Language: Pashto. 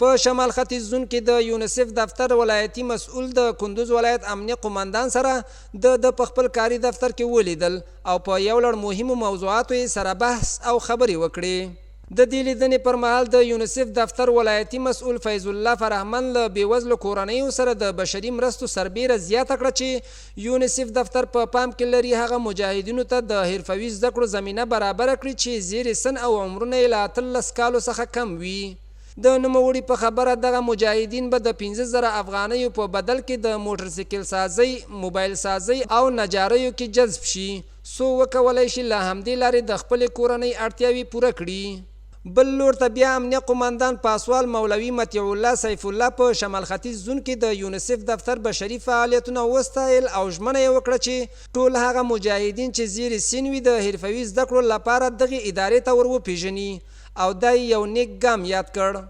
په شمال ختیځ زون کې د یونیسف دفتر ولایتي مسؤل د کندوز ولایت امنیه قومندان سره د خپل کاري دفتر کې ولیدل او په یو لړ مهمو موضوعاتو سره بحث او خبرې وکړې. د دې لیدنې پر مهال د یونیسف دفتر ولایتي مسؤل فیض الله فرهمن له بېوزلو کورنیو سره د بشري مرستو سربیره زیاته کړه چې یونیسف دفتر په پام کې لري هغه مجاهدینو ته د حرفوي زده کړو زمینه برابره کړي چې زیر سن او عمرونه یې له 13 کالو څخه کم وي. د نوموړي په خبره دغه مجاهدین به د 15,000 افغانیو په بدل کې د موټرسایکل سازي، موبایل سازي او نجاریو کې جذب شي، څو وکولای شي له همدې لارې د خپلې کورنۍ اړتیاوې پوره کړي. بل لور ته بیا امنیه قومندان پاسوال مولوي مطیع الله سیف الله په شمال ختیځ زون کې د یونیسف دفتر بشري فعالیتونه وستایل او ژمنه یې وکړه چې ټول هغه مجاهدین چې زیر سن وي د حرفوي زده کړو لپاره دغه ادارې ته ور وپېژني او دا یو نیک ګام یاد کړ.